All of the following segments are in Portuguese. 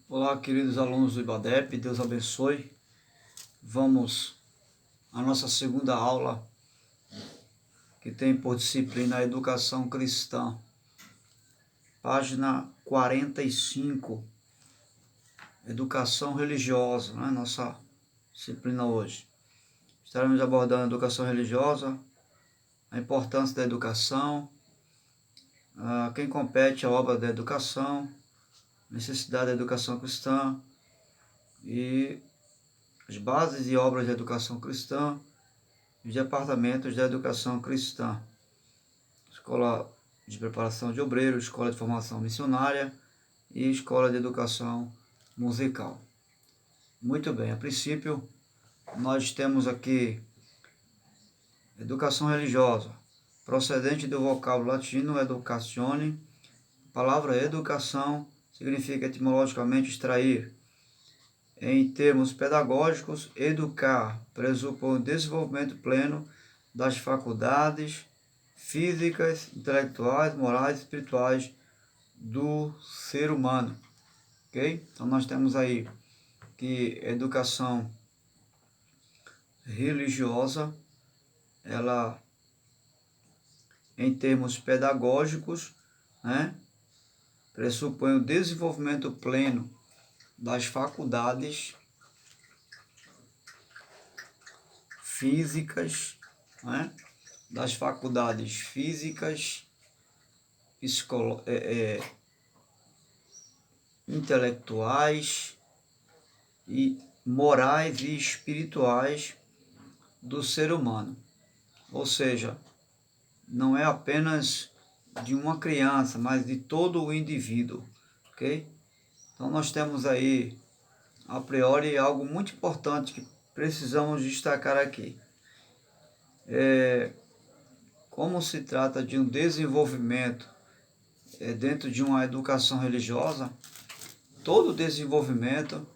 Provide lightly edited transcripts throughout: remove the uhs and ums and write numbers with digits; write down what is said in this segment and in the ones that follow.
Olá, queridos alunos do IBADEP, Deus abençoe. Vamos à nossa segunda aula, que tem por disciplina a Educação Cristã, página 45, Educação Religiosa, né? Nossa disciplina hoje. Estaremos abordando a educação religiosa, a importância da educação, quem compete a obra da educação, necessidade da educação cristã e as bases e obras da educação cristã, os departamentos da educação cristã, escola de preparação de obreiros, escola de formação missionária e escola de educação musical. Muito bem, a princípio nós temos aqui educação religiosa, procedente do vocábulo latino educatione. A palavra educação significa etimologicamente extrair. Em termos pedagógicos, educar pressupõe o desenvolvimento pleno das faculdades físicas, intelectuais, morais e espirituais do ser humano. Ok? Então nós temos aí que educação religiosa, ela, em termos pedagógicos, né, pressupõe o desenvolvimento pleno das faculdades físicas, né? Das faculdades físicas, intelectuais e morais e espirituais do ser humano. Ou seja, não é apenas de uma criança, mas de todo o indivíduo, ok? Então nós temos aí, a priori, algo muito importante que precisamos destacar aqui. Como se trata de um desenvolvimento dentro de uma educação religiosa, todo desenvolvimento,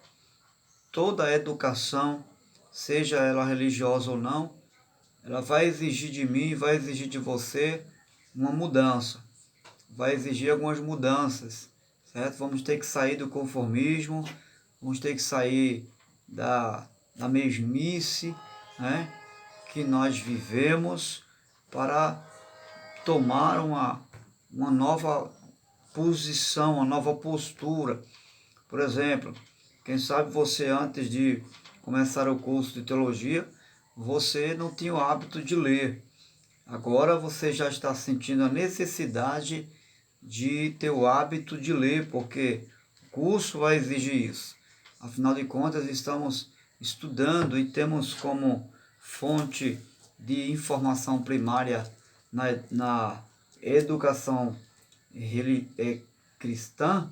toda educação, seja ela religiosa ou não, ela vai exigir de mim, vai exigir de você uma mudança, vai exigir algumas mudanças, certo? Vamos ter que sair do conformismo, vamos ter que sair da mesmice, né, que nós vivemos, para tomar uma nova posição, uma nova postura. Por exemplo, quem sabe você, antes de começar o curso de teologia, você não tinha o hábito de ler. Agora você já está sentindo a necessidade de ter o hábito de ler, porque o curso vai exigir isso. Afinal de contas, estamos estudando e temos como fonte de informação primária na educação cristã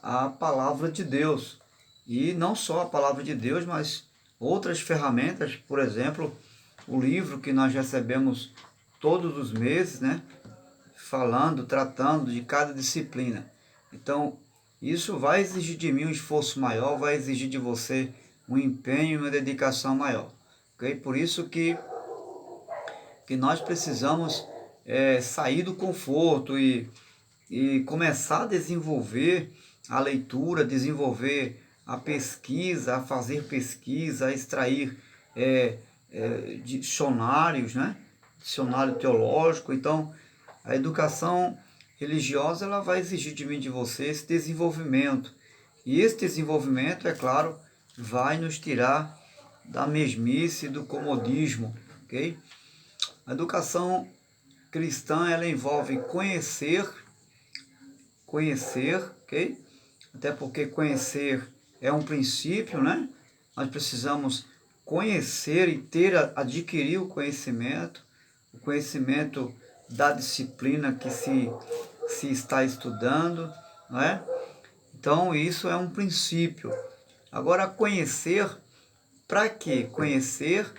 a palavra de Deus. E não só a palavra de Deus, mas outras ferramentas, por exemplo, o livro que nós recebemos todos os meses, né? Falando, tratando de cada disciplina. Então, isso vai exigir de mim um esforço maior, vai exigir de você um empenho e uma dedicação maior. Okay? Por isso que nós precisamos sair do conforto e começar a desenvolver a leitura, desenvolver a pesquisa, a fazer pesquisa, a extrair dicionários, né? Dicionário teológico. Então, a educação religiosa, ela vai exigir de mim e de você esse desenvolvimento. E esse desenvolvimento, é claro, vai nos tirar da mesmice e do comodismo, ok? A educação cristã, ela envolve conhecer, ok? Até porque conhecer é um princípio, né? Nós precisamos conhecer e adquirir o conhecimento da disciplina que se está estudando, não é? Então, isso é um princípio. Agora, conhecer, para quê? Conhecer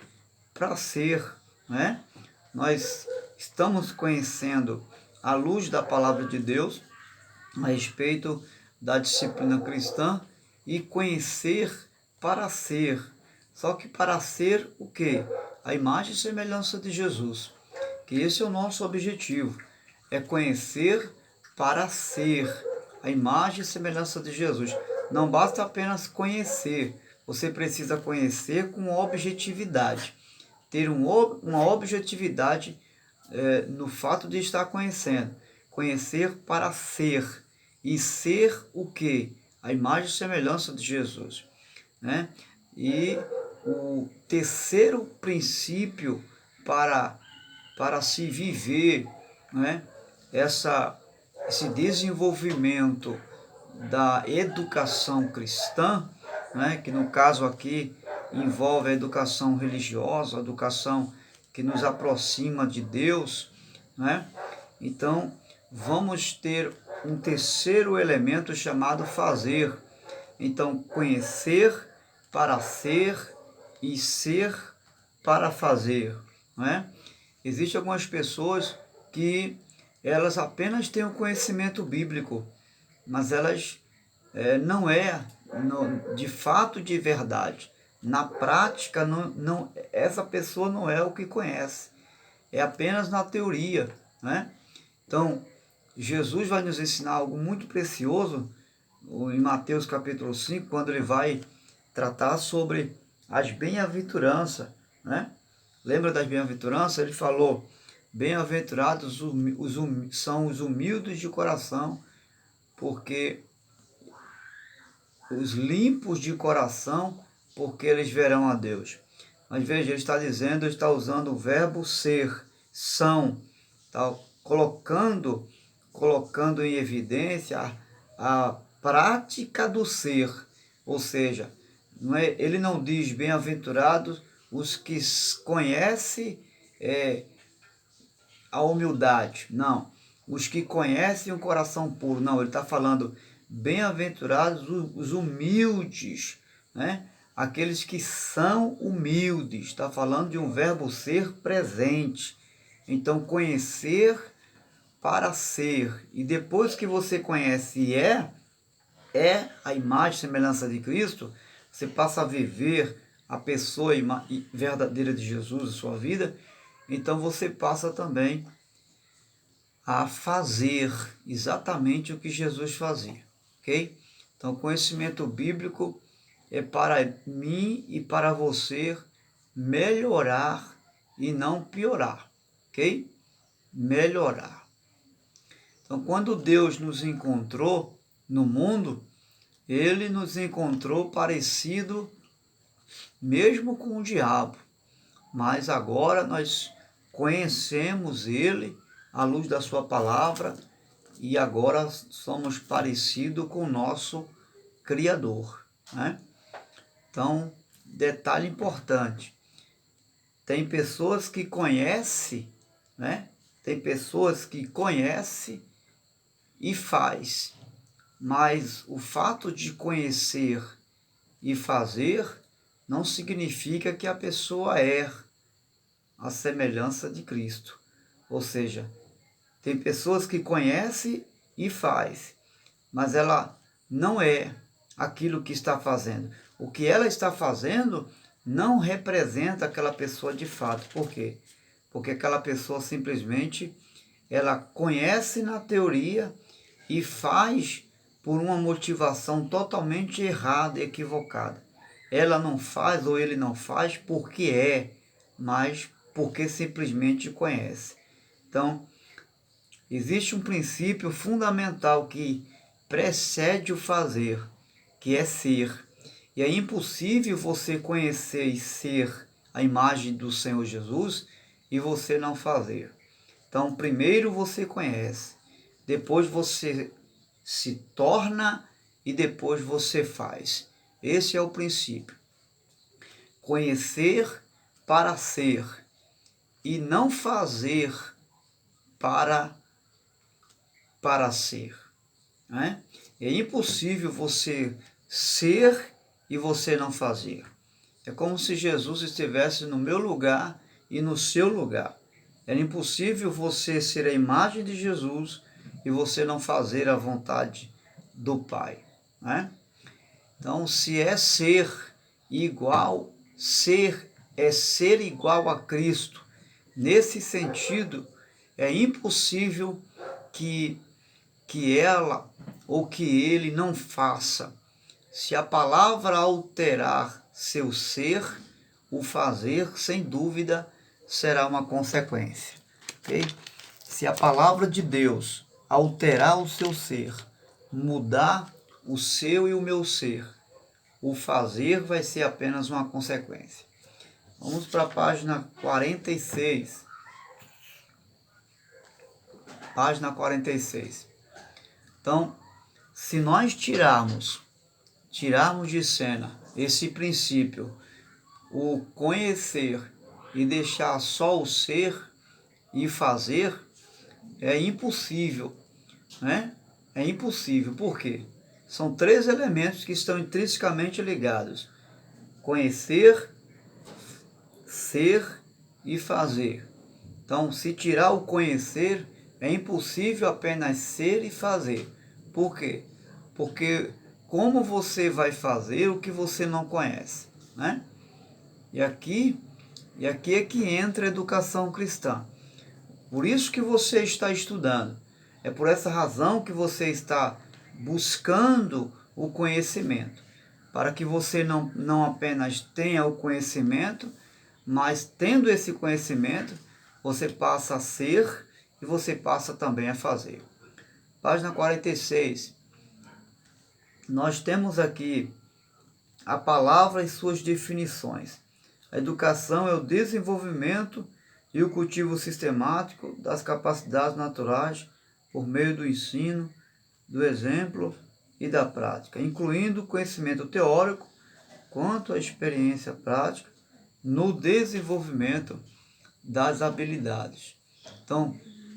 para ser, né? Nós estamos conhecendo à luz da palavra de Deus a respeito da disciplina cristã e conhecer para ser. Só que para ser o quê? A imagem e semelhança de Jesus. Que esse é o nosso objetivo, é conhecer para ser a imagem e semelhança de Jesus. não basta apenas conhecer, você precisa conhecer com objetividade, ter uma objetividade no fato de estar conhecendo, conhecer para ser, e ser o quê? A imagem e semelhança de Jesus, né? E o terceiro princípio para se viver, né, esse desenvolvimento da educação cristã, né, que no caso aqui envolve a educação religiosa, a educação que nos aproxima de Deus, né? Então, vamos ter um terceiro elemento chamado fazer. Então, conhecer para ser e ser para fazer, né? Existem algumas pessoas que elas apenas têm o conhecimento bíblico, mas elas não de fato de verdade. Na prática, essa pessoa não é o que conhece, é apenas na teoria, né? Então, Jesus vai nos ensinar algo muito precioso em Mateus capítulo 5, quando ele vai tratar sobre as bem-aventuranças, né? Lembra das bem-aventuranças? Ele falou: bem-aventurados são os humildes de coração, porque os limpos de coração, porque eles verão a Deus. Mas veja, ele está dizendo, ele está usando o verbo ser, são, tá? colocando em evidência a prática do ser, ou seja, ele não diz bem-aventurados os que conhecem a humildade, não, os que conhecem o coração puro, não, ele está falando bem-aventurados os humildes, né? Aqueles que são humildes, está falando de um verbo ser presente. Então, conhecer para ser, e depois que você conhece e é a imagem e semelhança de Cristo, você passa a viver a pessoa verdadeira de Jesus em sua vida, então você passa também a fazer exatamente o que Jesus fazia, ok? Então, conhecimento bíblico é para mim e para você melhorar e não piorar, ok? Melhorar. Então, quando Deus nos encontrou no mundo, ele nos encontrou parecido mesmo com o diabo, mas agora nós conhecemos ele à luz da sua palavra e agora somos parecidos com o nosso Criador, né? Então, detalhe importante, tem pessoas que conhecem, né? Tem pessoas que conhecem e faz, mas o fato de conhecer e fazer não significa que a pessoa é a semelhança de Cristo. Ou seja, tem pessoas que conhecem e faz, mas ela não é aquilo que está fazendo. O que ela está fazendo não representa aquela pessoa de fato. Por quê? Porque aquela pessoa simplesmente ela conhece na teoria e faz por uma motivação totalmente errada e equivocada. Ela não faz ou ele não faz porque mas porque simplesmente conhece. Então, existe um princípio fundamental que precede o fazer, que é ser. E é impossível você conhecer e ser a imagem do Senhor Jesus e você não fazer. Então, primeiro você conhece, depois você se torna e depois você faz. Esse é o princípio. Conhecer para ser e não fazer para ser, né? É impossível você ser e você não fazer. É como se Jesus estivesse no meu lugar e no seu lugar. Era impossível você ser a imagem de Jesus e você não fazer a vontade do Pai, né? Então, se é ser igual, é ser igual a Cristo. Nesse sentido, é impossível que ela ou que ele não faça. Se a palavra alterar seu ser, o fazer, sem dúvida, será uma consequência. Okay? Se a palavra de Deus alterar o seu ser, mudar o seu e o meu ser, o fazer vai ser apenas uma consequência. Vamos para a página 46. Página 46. Então, se nós tirarmos de cena esse princípio, o conhecer e deixar só o ser e fazer, é impossível, né? É impossível. Por quê? São três elementos que estão intrinsecamente ligados: conhecer, ser e fazer. Então, se tirar o conhecer, é impossível apenas ser e fazer. Por quê? Porque como você vai fazer o que você não conhece, né? E aqui é que entra a educação cristã. Por isso que você está estudando. É por essa razão que você está buscando o conhecimento. Para que você não apenas tenha o conhecimento, mas tendo esse conhecimento, você passa a ser e você passa também a fazer. Página 46. Nós temos aqui a palavra e suas definições. A educação é o desenvolvimento e o cultivo sistemático das capacidades naturais por meio do ensino, do exemplo e da prática, incluindo o conhecimento teórico quanto à experiência prática no desenvolvimento das habilidades. Então,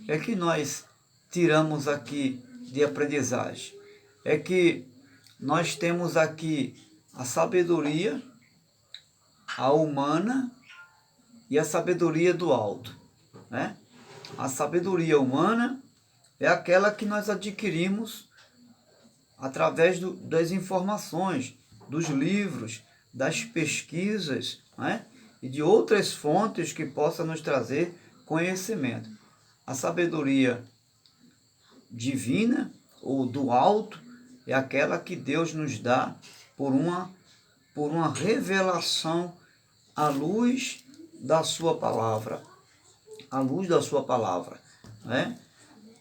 o que é que nós tiramos aqui de aprendizagem? É que nós temos aqui a sabedoria, a humana e a sabedoria do alto, né? A sabedoria humana é aquela que nós adquirimos através das informações, dos livros, das pesquisas, né? E de outras fontes que possam nos trazer conhecimento. A sabedoria divina ou do alto é aquela que Deus nos dá por uma revelação à luz da sua palavra. À luz da sua palavra, né?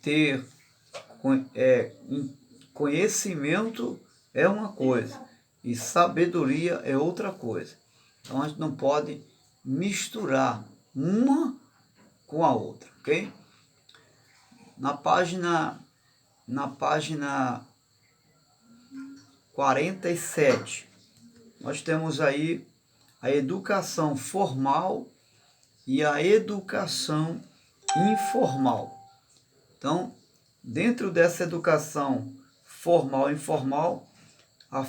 Ter conhecimento é uma coisa e sabedoria é outra coisa. Então a gente não pode misturar uma com a outra, ok? Na página 47, nós temos aí a educação formal e a educação informal. Então, dentro dessa educação formal e informal, a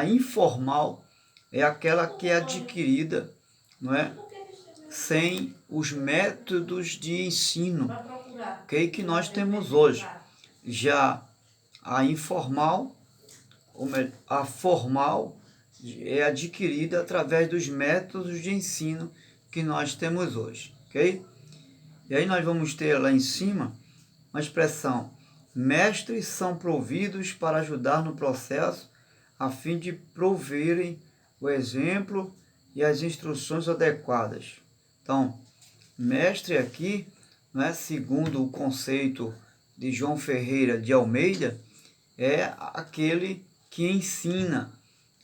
informal é aquela que é adquirida, não é? Sem os métodos de ensino que nós temos hoje. Já a informal, a formal, é adquirida através dos métodos de ensino que nós temos hoje, ok? E aí nós vamos ter lá em cima uma expressão: mestres são providos para ajudar no processo a fim de proverem o exemplo e as instruções adequadas. Então, mestre aqui, né, segundo o conceito de João Ferreira de Almeida, é aquele que ensina,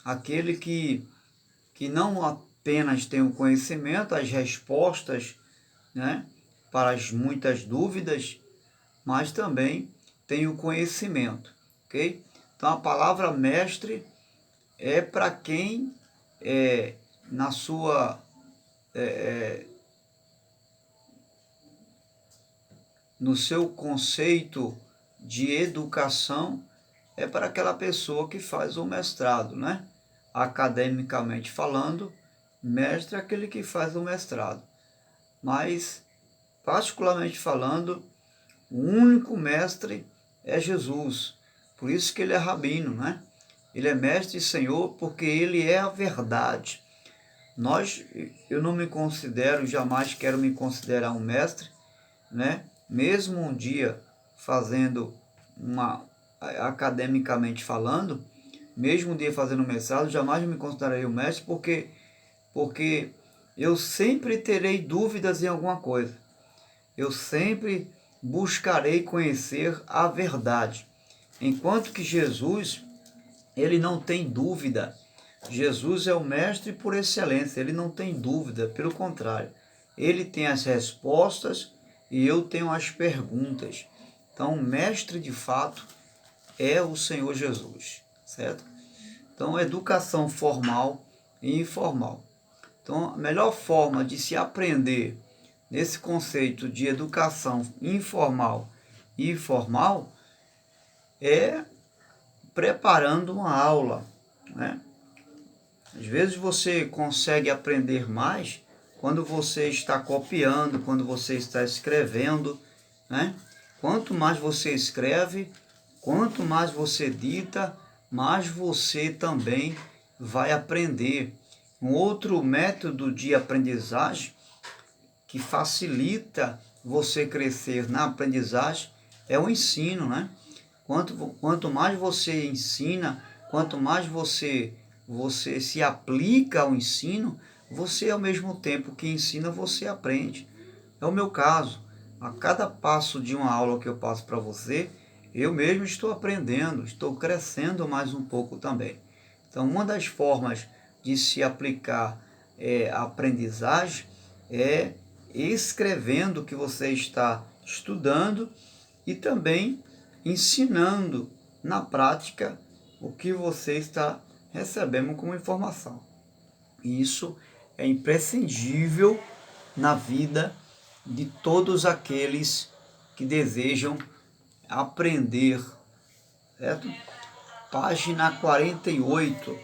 aquele que não apenas tem o conhecimento, as respostas, né, para as muitas dúvidas, mas também tem o conhecimento, ok? Então a palavra mestre é para quem na sua no seu conceito de educação, é para aquela pessoa que faz o mestrado, né? Academicamente falando, mestre é aquele que faz o mestrado. Mas, particularmente falando, o único mestre é Jesus. Por isso que ele é rabino, né? Ele é mestre e senhor porque ele é a verdade. Eu não me considero, jamais quero me considerar um mestre, né? Mesmo um dia fazendo academicamente falando, mesmo um dia fazendo mestrado, jamais me considerarei um mestre, porque eu sempre terei dúvidas em alguma coisa. Eu sempre buscarei conhecer a verdade. Enquanto que Jesus, ele não tem dúvida. Jesus é o mestre por excelência, ele não tem dúvida, pelo contrário. Ele tem as respostas e eu tenho as perguntas. Então, o mestre de fato é o Senhor Jesus, certo? Então, educação formal e informal. Então, a melhor forma de se aprender nesse conceito de educação informal e formal é preparando uma aula, né? Às vezes você consegue aprender mais quando você está copiando, quando você está escrevendo, né? Quanto mais você escreve, quanto mais você dita, mais você também vai aprender. Um outro método de aprendizagem que facilita você crescer na aprendizagem é o ensino, né? Quanto mais você ensina, quanto mais você se aplica ao ensino, você ao mesmo tempo que ensina, você aprende. É o meu caso. A cada passo de uma aula que eu passo para você, eu mesmo estou aprendendo, estou crescendo mais um pouco também. Então, uma das formas de se aplicar a aprendizagem é escrevendo o que você está estudando e também ensinando na prática o que você está recebendo como informação. E isso é imprescindível na vida de todos aqueles que desejam aprender, certo? Página 48.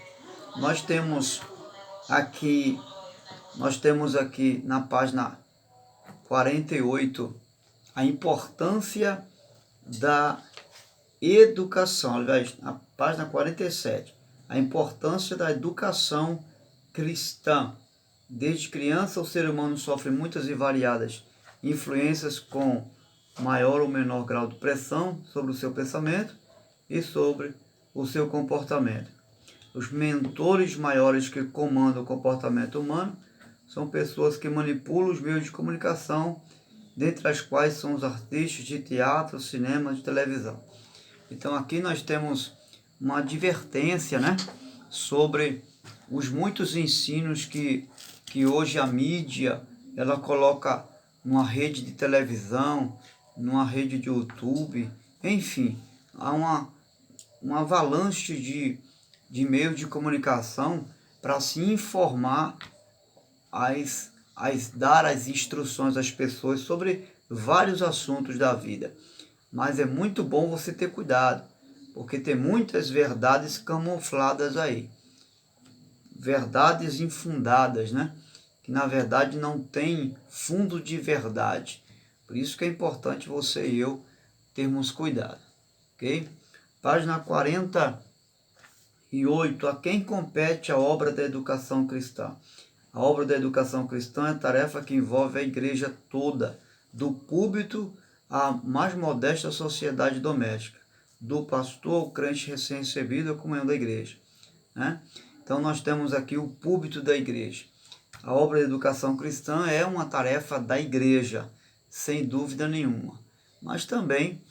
Nós temos aqui na página 48 a importância da educação, aliás, na página 47, a importância da educação cristã. Desde criança, o ser humano sofre muitas e variadas influências com maior ou menor grau de pressão sobre o seu pensamento e sobre o seu comportamento. Os mentores maiores que comandam o comportamento humano são pessoas que manipulam os meios de comunicação, dentre as quais são os artistas de teatro, cinema e televisão. Então aqui nós temos uma advertência, né, sobre os muitos ensinos que hoje a mídia ela coloca numa rede de televisão, numa rede de YouTube, enfim, há uma avalanche de meios de comunicação para se informar, dar as instruções às pessoas sobre vários assuntos da vida. Mas é muito bom você ter cuidado, porque tem muitas verdades camufladas aí. Verdades infundadas, né? Que na verdade não tem fundo de verdade. Por isso que é importante você e eu termos cuidado, ok? Página 48. A quem compete a obra da educação cristã? A obra da educação cristã é tarefa que envolve a igreja toda, do púlpito à mais modesta sociedade doméstica, do pastor ao crente recém-recebido à comunhão da igreja, né? Então nós temos aqui o púlpito da igreja. A obra da educação cristã é uma tarefa da igreja, sem dúvida nenhuma, mas também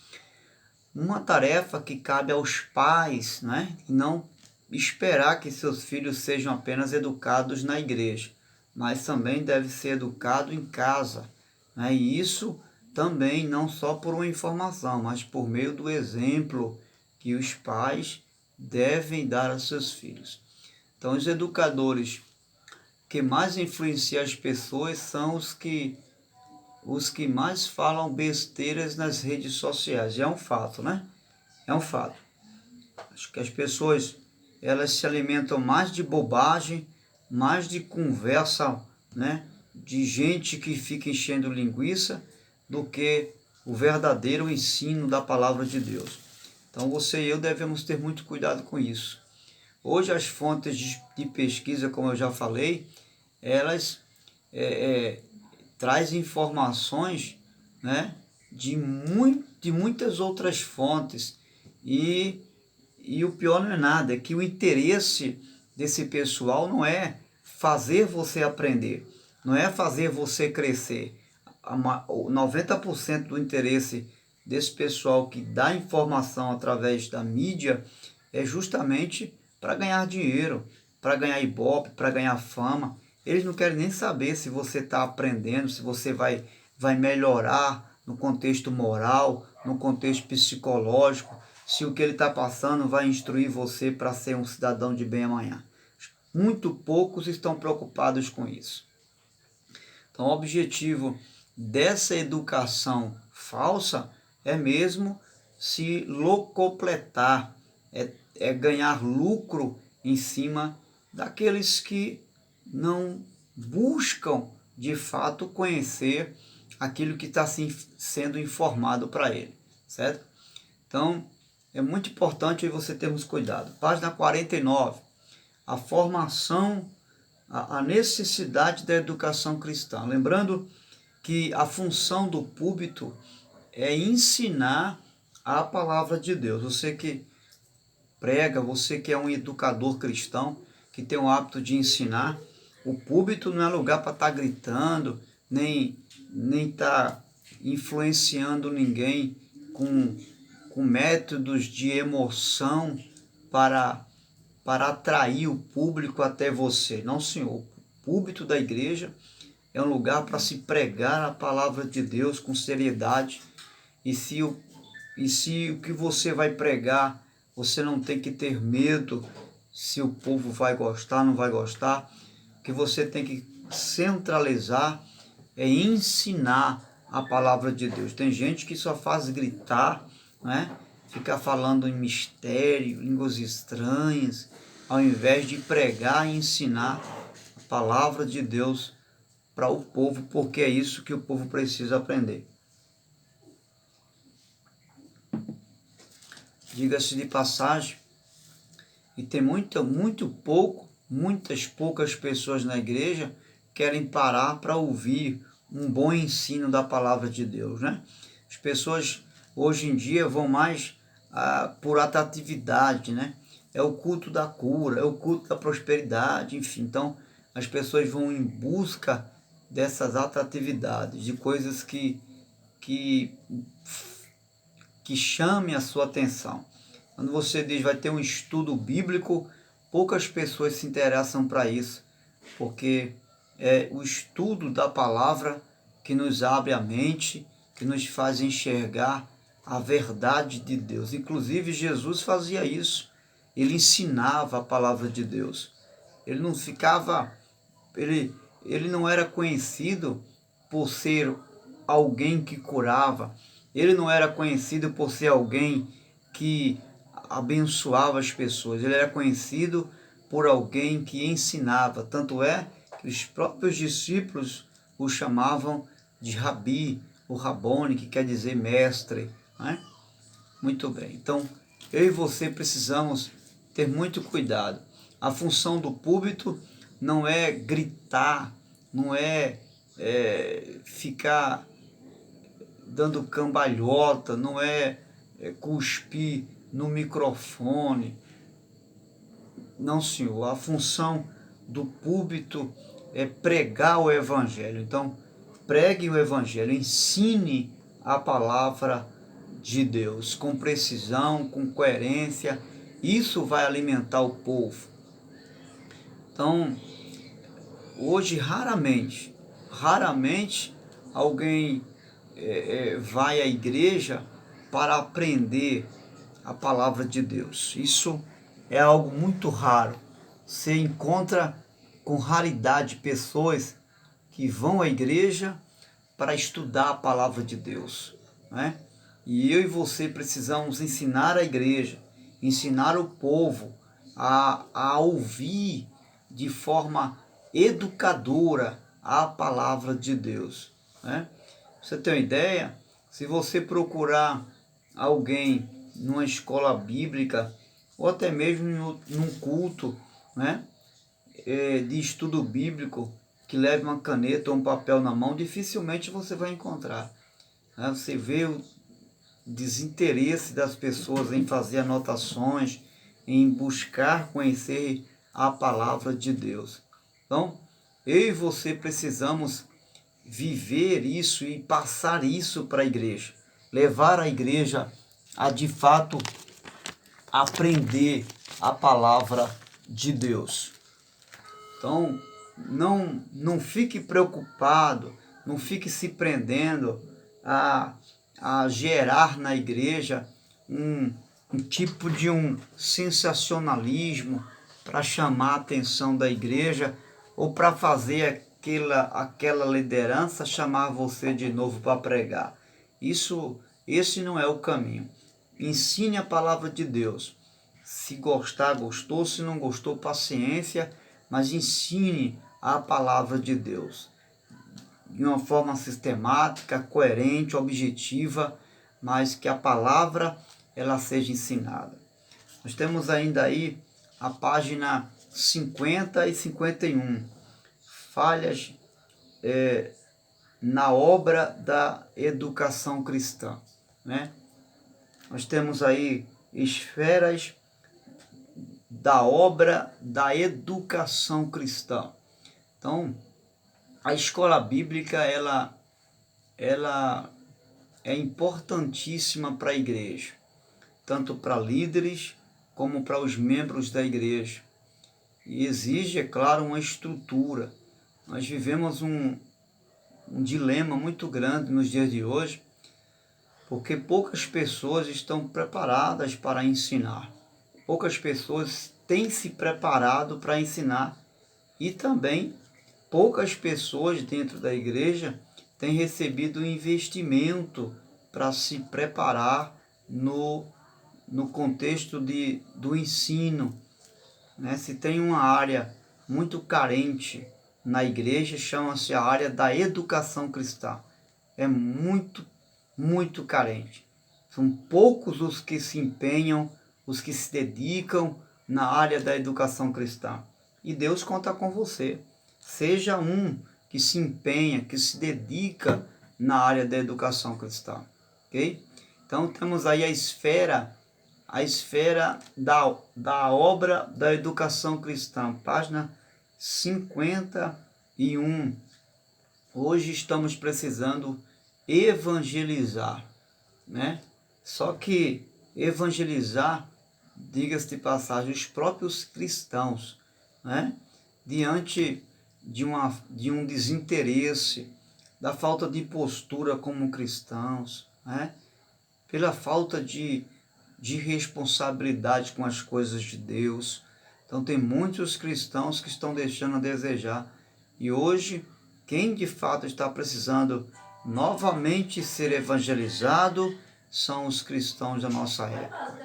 uma tarefa que cabe aos pais, né? E não esperar que seus filhos sejam apenas educados na igreja, mas também deve ser educado em casa, né? E isso também não só por uma informação, mas por meio do exemplo que os pais devem dar aos seus filhos. Então, os educadores que mais influenciam as pessoas são os que mais falam besteiras nas redes sociais. É um fato, né? É um fato. Acho que as pessoas elas se alimentam mais de bobagem, mais de conversa, né? De gente que fica enchendo linguiça, do que o verdadeiro ensino da palavra de Deus. Então você e eu devemos ter muito cuidado com isso. Hoje as fontes de pesquisa, como eu já falei, elas trazem informações, né, de muitas outras fontes E o pior não é nada, é que o interesse desse pessoal não é fazer você aprender, não é fazer você crescer. O 90% do interesse desse pessoal que dá informação através da mídia é justamente para ganhar dinheiro, para ganhar ibope, para ganhar fama. Eles não querem nem saber se você está aprendendo, se você vai melhorar no contexto moral, no contexto psicológico, se o que ele está passando vai instruir você para ser um cidadão de bem amanhã. Muito poucos estão preocupados com isso. Então, o objetivo dessa educação falsa é mesmo se locupletar, é ganhar lucro em cima daqueles que não buscam de fato conhecer aquilo que está sendo informado para ele, certo? Então, é muito importante você termos cuidado. Página 49, a formação, a necessidade da educação cristã. Lembrando que a função do púlpito é ensinar a palavra de Deus. Você que prega, você que é um educador cristão, que tem o hábito de ensinar, o púlpito não é lugar para estar gritando, nem estar influenciando ninguém com métodos de emoção para atrair o público até você. Não, senhor. O púlpito da igreja é um lugar para se pregar a palavra de Deus com seriedade. E se o que você vai pregar, você não tem que ter medo se o povo vai gostar, não vai gostar. O que você tem que centralizar é ensinar a palavra de Deus. Tem gente que só faz gritar, né? Ficar falando em mistério, línguas estranhas, ao invés de pregar e ensinar a palavra de Deus para o povo, porque é isso que o povo precisa aprender. Diga-se de passagem, e tem muitas poucas pessoas na igreja querem parar para ouvir um bom ensino da palavra de Deus, né? As pessoas hoje em dia vão mais por atratividade, né? É o culto da cura, é o culto da prosperidade, enfim. Então, as pessoas vão em busca dessas atratividades, de coisas que chame a sua atenção. Quando você diz vai ter um estudo bíblico, poucas pessoas se interessam para isso, porque é o estudo da palavra que nos abre a mente, que nos faz enxergar a verdade de Deus. Inclusive, Jesus fazia isso. Ele ensinava a palavra de Deus. Ele não ficava... Ele não era conhecido por ser alguém que curava. Ele não era conhecido por ser alguém que abençoava as pessoas. Ele era conhecido por alguém que ensinava. Tanto é que os próprios discípulos o chamavam de Rabi, o Rabone, que quer dizer mestre, né? Muito bem. Então, eu e você precisamos ter muito cuidado. A função do púlpito não é gritar, não é ficar dando cambalhota, não é cuspir no microfone. Não, senhor. A função do púlpito é pregar o evangelho. Então, pregue o evangelho, ensine a palavra de Deus com precisão, com coerência. Isso vai alimentar o povo. Então, hoje raramente alguém vai à igreja para aprender a palavra de Deus. Isso é algo muito raro. Você encontra com raridade pessoas que vão à igreja para estudar a palavra de Deus, né? E eu e você precisamos ensinar a igreja, ensinar o povo a ouvir de forma educadora a palavra de Deus, né? Você tem uma ideia? Se você procurar alguém numa escola bíblica ou até mesmo num culto, né, de estudo bíblico, que leve uma caneta ou um papel na mão, dificilmente você vai encontrar, né? Você vê desinteresse das pessoas em fazer anotações, em buscar conhecer a palavra de Deus. Então, eu e você precisamos viver isso e passar isso para a igreja, levar a igreja a de fato aprender a palavra de Deus. Então, não fique preocupado, não fique se prendendo a gerar na igreja um tipo de um sensacionalismo para chamar a atenção da igreja ou para fazer aquela liderança chamar você de novo para pregar. Esse não é o caminho. Ensine a palavra de Deus. Se gostar, gostou. Se não gostou, paciência. Mas ensine a palavra de Deus de uma forma sistemática, coerente, objetiva, mas que a palavra ela seja ensinada. Nós temos ainda aí a página 50 e 51. Falhas na obra da educação cristã, né? Nós temos aí esferas da obra da educação cristã. Então, a escola bíblica ela é importantíssima para a igreja, tanto para líderes como para os membros da igreja. E exige, é claro, uma estrutura. Nós vivemos um dilema muito grande nos dias de hoje, porque poucas pessoas estão preparadas para ensinar. Poucas pessoas têm se preparado para ensinar e também poucas pessoas dentro da igreja têm recebido investimento para se preparar no contexto do ensino, né? Se tem uma área muito carente na igreja, chama-se a área da educação cristã. É muito, muito carente. São poucos os que se empenham, os que se dedicam na área da educação cristã. E Deus conta com você. Seja um que se empenha, que se dedica na área da educação cristã. Ok? Então temos aí a esfera da obra da educação cristã, página 51. Hoje estamos precisando evangelizar, né? Só que evangelizar, diga-se de passagem, os próprios cristãos, né? Diante de um desinteresse, da falta de postura como cristãos, né? Pela falta de responsabilidade com as coisas de Deus. Então tem muitos cristãos que estão deixando a desejar. E hoje, quem de fato está precisando novamente ser evangelizado são os cristãos da nossa época,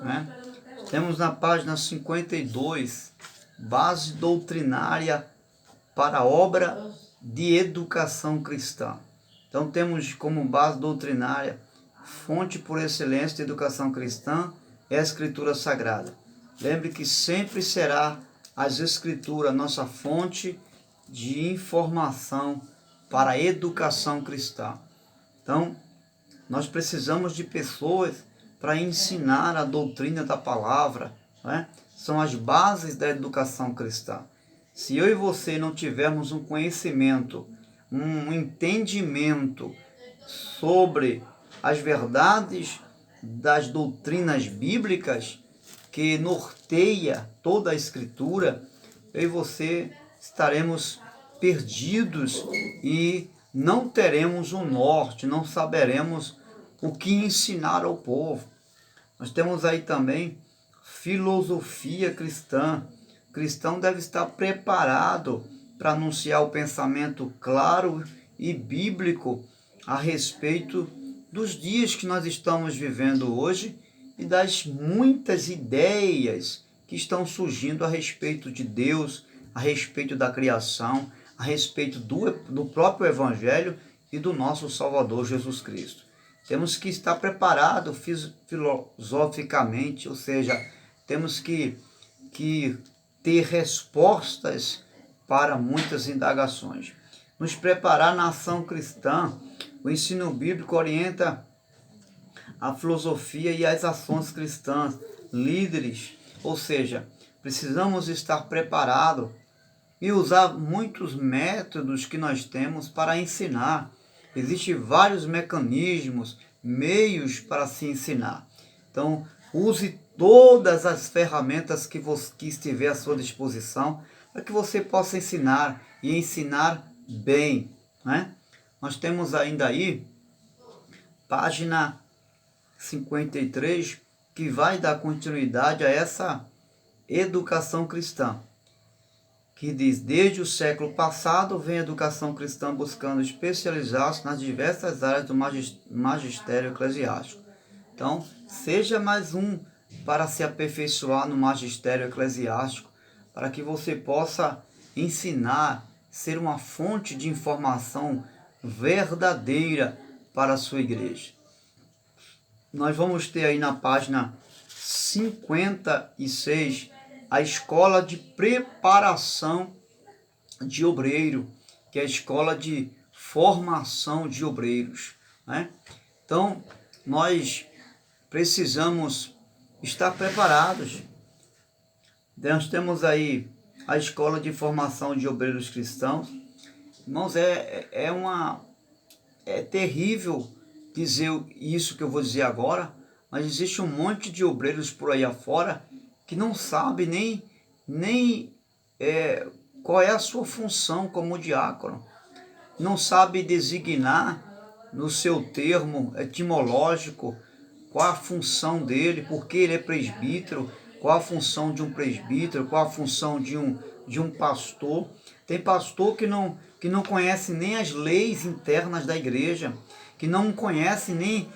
né? Temos na página 52, base doutrinária para a obra de educação cristã. Então temos como base doutrinária, fonte por excelência de educação cristã, é a Escritura Sagrada. Lembre que sempre será as Escrituras nossa fonte de informação para a educação cristã. Então, nós precisamos de pessoas para ensinar a doutrina da palavra, né? São as bases da educação cristã. Se eu e você não tivermos um conhecimento, um entendimento sobre as verdades das doutrinas bíblicas que norteia toda a Escritura, eu e você estaremos perdidos e não teremos um norte, não saberemos o que ensinar ao povo. Nós temos aí também filosofia cristã. O cristão deve estar preparado para anunciar o pensamento claro e bíblico a respeito dos dias que nós estamos vivendo hoje e das muitas ideias que estão surgindo a respeito de Deus, a respeito da criação, a respeito do próprio Evangelho e do nosso Salvador Jesus Cristo. Temos que estar preparados filosoficamente, ou seja, temos que ter respostas para muitas indagações. Nos preparar na ação cristã. O ensino bíblico orienta a filosofia e as ações cristãs, líderes, ou seja, precisamos estar preparados e usar muitos métodos que nós temos para ensinar. Existem vários mecanismos, meios para se ensinar. Então, use todas as ferramentas que estiver à sua disposição para que você possa ensinar e ensinar bem, né? Nós temos ainda aí página 53, que vai dar continuidade a essa educação cristã, que diz: desde o século passado vem a educação cristã buscando especializar-se nas diversas áreas do magistério eclesiástico. Então, seja mais um para se aperfeiçoar no magistério eclesiástico, para que você possa ensinar, ser uma fonte de informação verdadeira para a sua igreja. Nós vamos ter aí na página 56 a escola de preparação de obreiro, que é a escola de formação de obreiros, né? Então, nós precisamos estar preparados. Nós temos aí a escola de formação de obreiros cristãos. Irmãos, é terrível dizer isso que eu vou dizer agora, mas existe um monte de obreiros por aí afora que não sabe nem qual é a sua função como diácono, não sabe designar no seu termo etimológico qual a função dele, por que ele é presbítero, qual a função de um presbítero, qual a função de um pastor. Tem pastor que não conhece nem as leis internas da igreja, que não conhece nem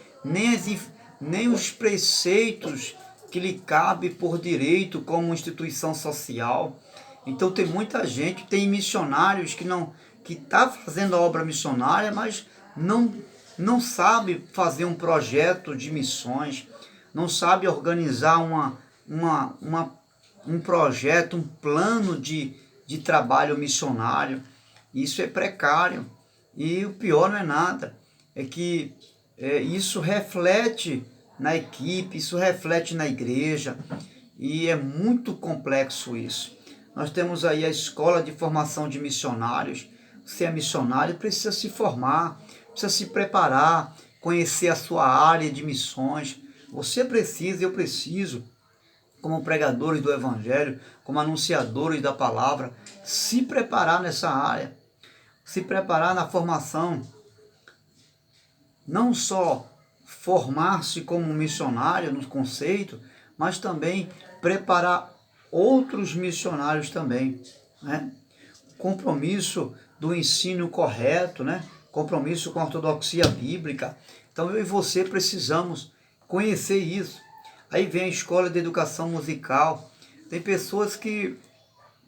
os preceitos que lhe cabe por direito como instituição social. Então tem muita gente, tem missionários que está fazendo a obra missionária, mas não sabe fazer um projeto de missões, não sabe organizar um projeto, um plano de trabalho missionário. Isso é precário. E o pior não é nada, é que isso reflete na equipe, isso reflete na igreja, e é muito complexo isso. Nós temos aí a escola de formação de missionários. Você é missionário, precisa se formar, precisa se preparar, conhecer a sua área de missões. Você precisa, eu preciso, como pregadores do evangelho, como anunciadores da palavra, se preparar nessa área, se preparar na formação, não só formar-se como missionário no conceito, mas também preparar outros missionários também, né? Compromisso do ensino correto, né? Compromisso com a ortodoxia bíblica. Então eu e você precisamos conhecer isso. Aí vem a escola de educação musical. Tem pessoas que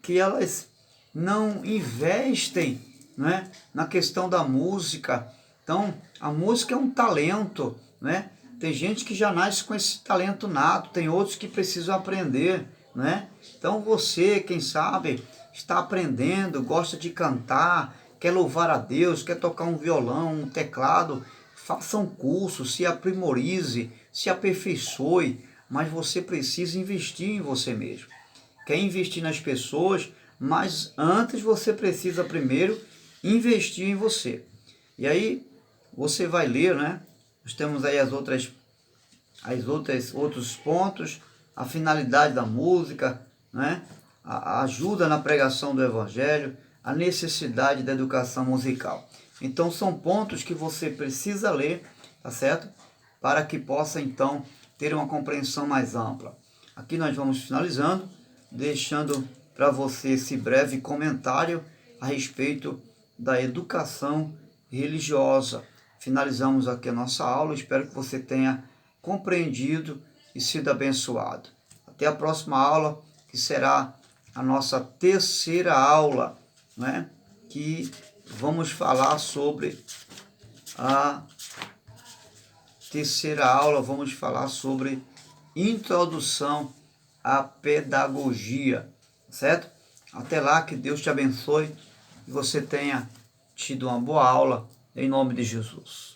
elas não investem, né, na questão da música. Então, a música é um talento, né? Tem gente que já nasce com esse talento nato, tem outros que precisam aprender, né? Então, você, quem sabe, está aprendendo, gosta de cantar, quer louvar a Deus, quer tocar um violão, um teclado, faça um curso, se aprimorize, se aperfeiçoe, mas você precisa investir em você mesmo. Quer investir nas pessoas, mas antes você precisa primeiro investir em você. E aí você vai ler, né? Nós temos aí outros pontos, a finalidade da música, né? A ajuda na pregação do evangelho, a necessidade da educação musical. Então são pontos que você precisa ler, tá certo? Para que possa então ter uma compreensão mais ampla. Aqui nós vamos finalizando, deixando para você esse breve comentário a respeito da educação religiosa. Finalizamos aqui a nossa aula, espero que você tenha compreendido e sido abençoado. Até a próxima aula, que será a nossa terceira aula, né? Que vamos falar sobre a terceira aula, vamos falar sobre introdução à pedagogia, certo? Até lá, que Deus te abençoe e você tenha tido uma boa aula, em nome de Jesus.